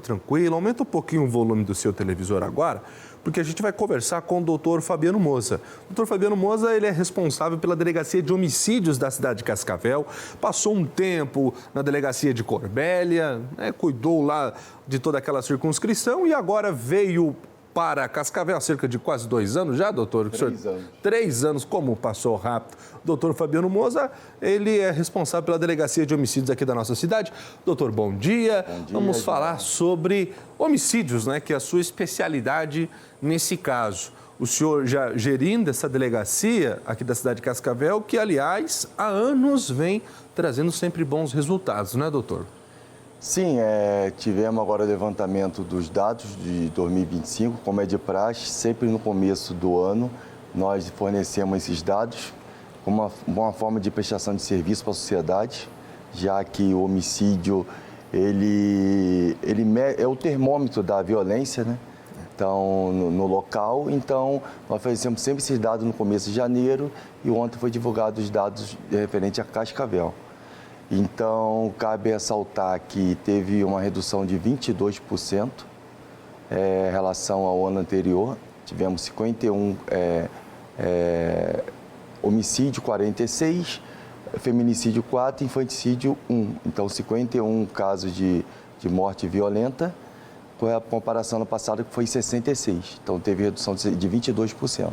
Tranquilo, aumenta um pouquinho o volume do seu televisor agora, porque a gente vai conversar com o doutor Fabiano Moza. O doutor Fabiano Moza, ele é responsável pela Delegacia de Homicídios da cidade de Cascavel, passou um tempo na Delegacia de Corbélia, cuidou lá de toda aquela circunscrição e agora veio para Cascavel há cerca de quase 2 anos já, doutor? 3 anos. 3 anos, como passou rápido. Doutor Fabiano Moza, ele é responsável pela Delegacia de Homicídios aqui da nossa cidade. Doutor, bom dia. Bom dia. Vamos falar sobre homicídios, que é a sua especialidade nesse caso. O senhor já gerindo essa delegacia aqui da cidade de Cascavel, que, aliás, há anos vem trazendo sempre bons resultados, né, doutor? Sim, tivemos agora o levantamento dos dados de 2025, como é de praxe, sempre no começo do ano nós fornecemos esses dados como uma forma de prestação de serviço para a sociedade, já que o homicídio ele é o termômetro da violência, né? Então, no local, então nós oferecemos sempre esses dados no começo de janeiro e ontem foi divulgado os dados referentes a Cascavel. Então, cabe ressaltar que teve uma redução de 22% em relação ao ano anterior. Tivemos 51 homicídio, 46, feminicídio 4, infanticídio 1. Então, 51 casos de morte violenta, com a comparação no passado que foi 66. Então, teve redução de 22%.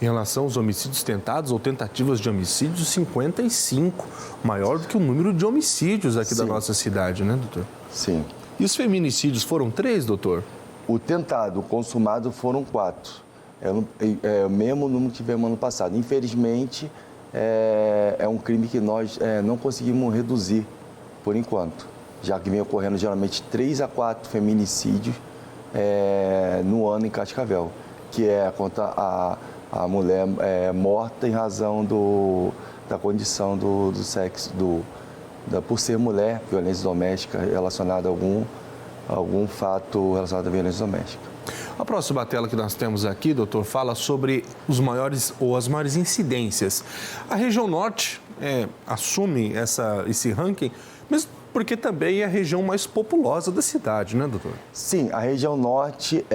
Em relação aos homicídios tentados ou tentativas de homicídio, 55, maior do que o número de homicídios aqui da nossa cidade, né, doutor? Sim. E os feminicídios foram 3, doutor? O tentado, o consumado foram 4. É o mesmo número que tivemos ano passado. Infelizmente, é um crime que nós não conseguimos reduzir por enquanto, já que vem ocorrendo geralmente 3 a 4 feminicídios no ano em Cascavel, que é contra a mulher morta em razão da condição do sexo, por ser mulher, violência doméstica relacionada a algum fato relacionado à violência doméstica. A próxima tela que nós temos aqui, doutor, fala sobre as maiores incidências. A região norte assume esse ranking, mesmo porque também é a região mais populosa da cidade, né, doutor? Sim, a região norte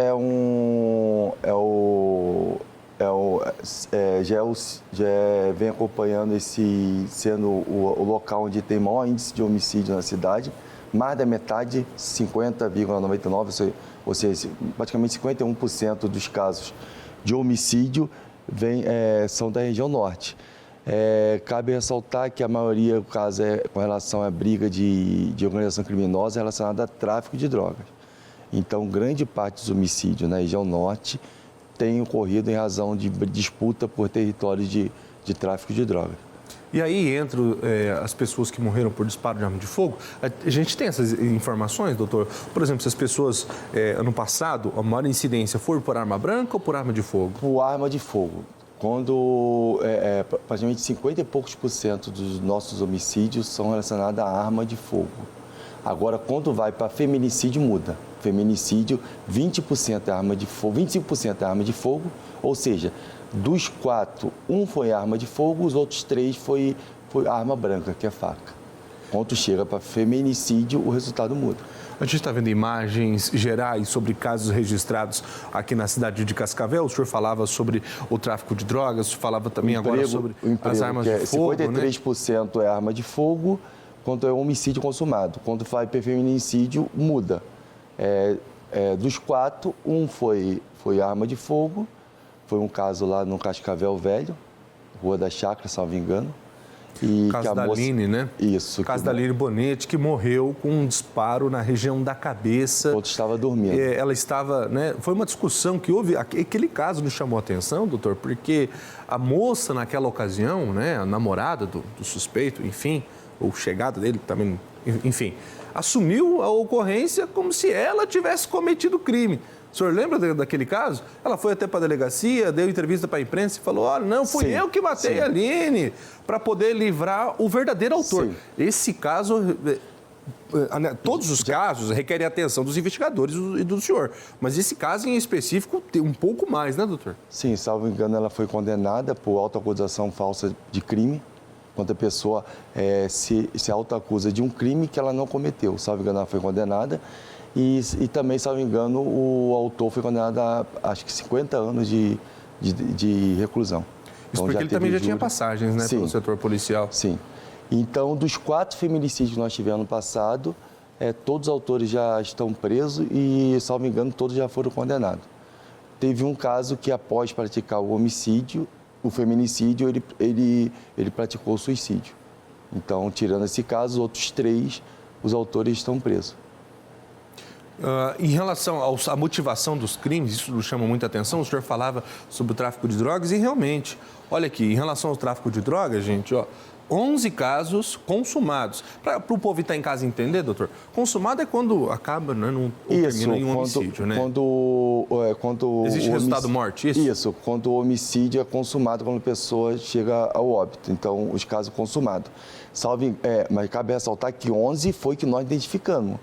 vem acompanhando sendo o local onde tem maior índice de homicídio na cidade, mais da metade, 50,99%, ou seja, praticamente 51% dos casos de homicídio são da região norte. Cabe ressaltar que a maioria do caso com relação à briga de organização criminosa relacionada a tráfico de drogas. Então, grande parte dos homicídios na região norte tem ocorrido em razão de disputa por territórios de tráfico de drogas. E aí, entre as pessoas que morreram por disparo de arma de fogo, a gente tem essas informações, doutor? Por exemplo, se as pessoas, ano passado, a maior incidência foi por arma branca ou por arma de fogo? Por arma de fogo. Quando praticamente 50 e poucos % dos nossos homicídios são relacionados à arma de fogo. Agora, quando vai para feminicídio, muda. Feminicídio, 20% é arma de fogo, 25% é arma de fogo, ou seja, dos 4, 1 foi arma de fogo, os outros 3 foi arma branca, que é faca. Quando chega para feminicídio, o resultado muda. A gente está vendo imagens gerais sobre casos registrados aqui na cidade de Cascavel. O senhor falava sobre o tráfico de drogas, falava também agora sobre as armas de fogo, 53% é arma de fogo, quando é homicídio consumado. Quando vai para feminicídio, muda. Dos 4, 1 foi arma de fogo. Foi um caso lá no Cascavel Velho, Rua da Chácara, se não me engano. O caso da Aline, né? Isso. O caso da Aline Bonetti, que morreu com um disparo na região da cabeça. Enquanto estava dormindo. Ela estava, né? Foi uma discussão que houve. Aquele caso nos chamou a atenção, doutor, porque a moça, naquela ocasião, né? A namorada do suspeito, enfim, ou chegada dele também, enfim, assumiu a ocorrência como se ela tivesse cometido o crime. O senhor lembra daquele caso? Ela foi até para a delegacia, deu entrevista para a imprensa e falou, olha, não, fui eu que matei a Aline, para poder livrar o verdadeiro autor. Sim. Esse caso, todos os casos requerem a atenção dos investigadores e do senhor, mas esse caso em específico tem um pouco mais, né, doutor? Sim, salvo engano, ela foi condenada por autoacusação falsa de crime, quando a pessoa se autoacusa de um crime que ela não cometeu. Salvo engano, ela foi condenada. e também, se não me engano, o autor foi condenado a, acho que 50 anos de reclusão. Isso Então, porque ele também já tinha passagens, né, Sim. pelo setor policial. Sim. Então, dos 4 feminicídios que nós tivemos no passado, todos os autores já estão presos e, se não me engano, todos já foram condenados. Teve um caso que, após praticar o homicídio, o feminicídio, ele praticou o suicídio. Então, tirando esse caso, os outros 3, os autores estão presos. Em relação à motivação dos crimes, isso nos chama muita atenção. O senhor falava sobre o tráfico de drogas e realmente, olha aqui, em relação ao tráfico de drogas, gente, 11 casos consumados. Para o povo estar em casa entender, doutor, consumado é quando acaba, né, termina em um homicídio, né? Quando existe resultado morte, isso? Isso, quando o homicídio é consumado, quando a pessoa chega ao óbito. Então, os casos consumados. Mas cabe ressaltar que 11 foi que nós identificamos.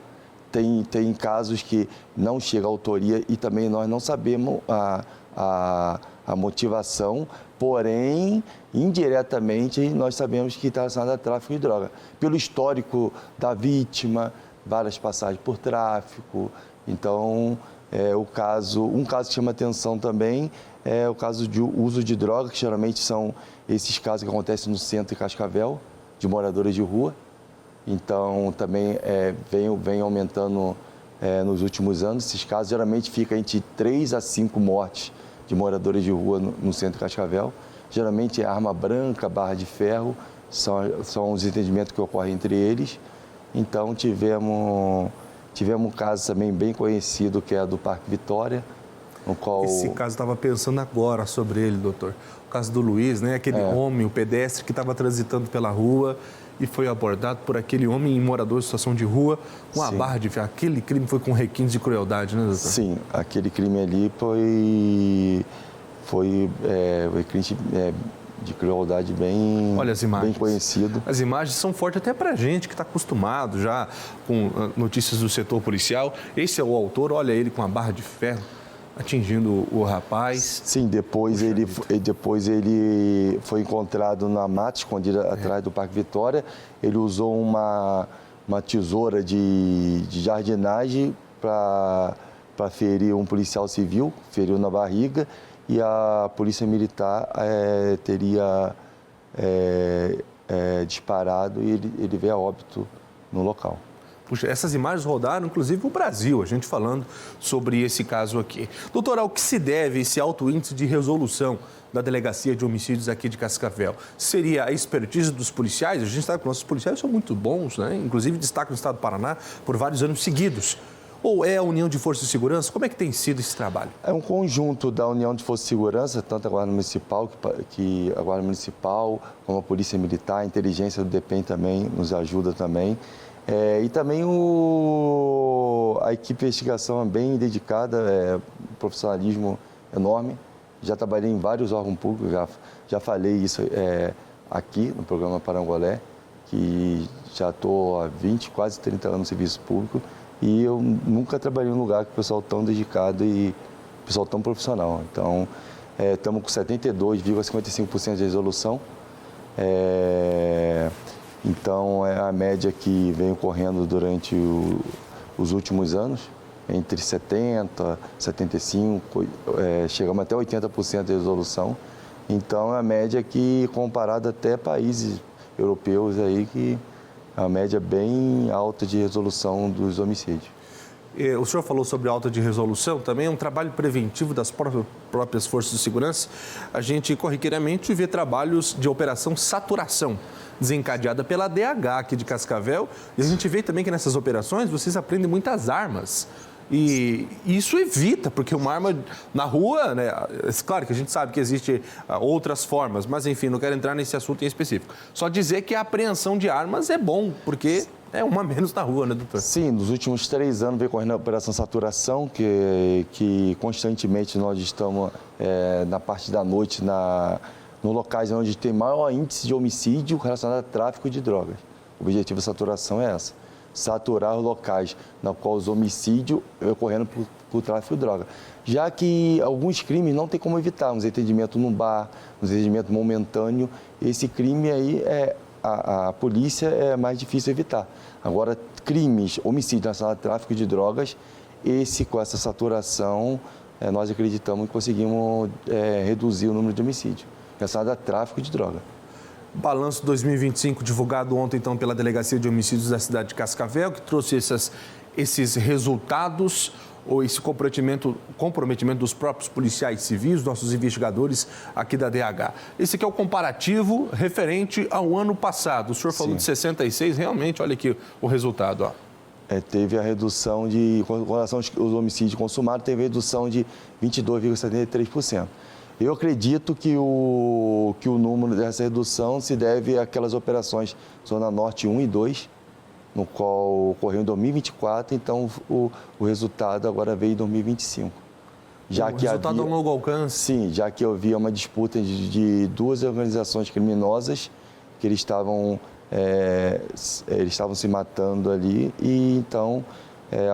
Tem casos que não chega à autoria e também nós não sabemos a motivação, porém, indiretamente, nós sabemos que está relacionado a tráfico de droga. Pelo histórico da vítima, várias passagens por tráfico. Então, um caso que chama atenção também é o caso de uso de droga, que geralmente são esses casos que acontecem no centro de Cascavel, de moradores de rua. Então, também vem aumentando nos últimos anos. Esses casos geralmente ficam entre 3 a 5 mortes de moradores de rua no centro de Cascavel. Geralmente é arma branca, barra de ferro, são os entendimentos que ocorrem entre eles. Então, tivemos um caso também bem conhecido, que é do Parque Vitória, no qual... Esse caso, estava pensando agora sobre ele, doutor. O caso do Luiz, né? Aquele homem, o pedestre que estava transitando pela rua e foi abordado por aquele homem morador de situação de rua com uma barra de ferro. Aquele crime foi com requintes de crueldade, né, doutor? Sim, aquele crime ali foi crime de crueldade bem conhecido. As imagens são fortes até para a gente que está acostumado já com notícias do setor policial. Esse é o autor, olha ele com a barra de ferro atingindo o rapaz. Sim, depois ele foi encontrado na mata, escondida atrás do Parque Vitória. Ele usou uma tesoura de jardinagem para ferir um policial civil, feriu na barriga, e a polícia militar teria disparado e ele veio a óbito no local. Puxa, essas imagens rodaram, inclusive, o Brasil, a gente falando sobre esse caso aqui. Doutor, ao que se deve esse alto índice de resolução da Delegacia de Homicídios aqui de Cascavel? Seria a expertise dos policiais? A gente sabe que nossos policiais são muito bons, né? Inclusive destaca no estado do Paraná por vários anos seguidos. Ou é a União de Força de Segurança? Como é que tem sido esse trabalho? É um conjunto da União de Força de Segurança, tanto a Guarda Municipal, como a Polícia Militar, a inteligência do DEPEN também nos ajuda também. E também a equipe de investigação é bem dedicada, profissionalismo enorme. Já trabalhei em vários órgãos públicos, já falei isso aqui no programa Parangolé, que já estou há 20, quase 30 anos no serviço público e eu nunca trabalhei em um lugar com o pessoal tão dedicado e pessoal tão profissional. Então, estamos com 72,55% de resolução. Então, é a média que vem ocorrendo durante os últimos anos, entre 70%, 75%, chegamos até 80% de resolução. Então, é a média que, comparada até países europeus, aí, que é uma média bem alta de resolução dos homicídios. O senhor falou sobre alta de resolução, também é um trabalho preventivo das próprias forças de segurança. A gente corriqueiramente vê trabalhos de operação saturação, desencadeada pela DH aqui de Cascavel. E a gente vê também que nessas operações vocês aprendem muitas armas. E isso evita, porque uma arma na rua, né? Claro que a gente sabe que existem outras formas, mas enfim, não quero entrar nesse assunto em específico. Só dizer que a apreensão de armas é bom, porque é uma menos na rua, né, doutor? Sim, nos últimos 3 anos veio correndo a Operação Saturação, que constantemente nós estamos na parte da noite, no locais onde tem maior índice de homicídio relacionado a tráfico de drogas. O objetivo da saturação é essa: saturar os locais na qual os homicídios ocorrendo por tráfico de droga. Já que alguns crimes não tem como evitar, um desentendimento num bar, um desentendimento momentâneo, esse crime aí a polícia é mais difícil evitar. Agora, crimes, homicídios relacionados a tráfico de drogas, com essa saturação, nós acreditamos que conseguimos reduzir o número de homicídios relacionados a tráfico de droga. Balanço 2025 divulgado ontem, então, pela Delegacia de Homicídios da cidade de Cascavel, que trouxe esses resultados ou esse comprometimento dos próprios policiais civis, nossos investigadores aqui da DH. Esse aqui é o comparativo referente ao ano passado. O senhor falou de 66, realmente, olha aqui o resultado. Ó. Teve a redução com relação aos homicídios consumados, teve a redução de 22,73%. Eu acredito que o número dessa redução se deve àquelas operações Zona Norte 1 e 2, no qual ocorreu em 2024, então o resultado agora veio em 2025. O resultado é um longo alcance? Sim, já que havia uma disputa de duas organizações criminosas que eles estavam se matando ali e então,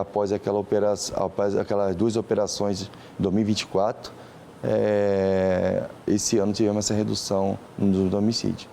após aquelas duas operações de 2024, esse ano tivemos essa redução do homicídio.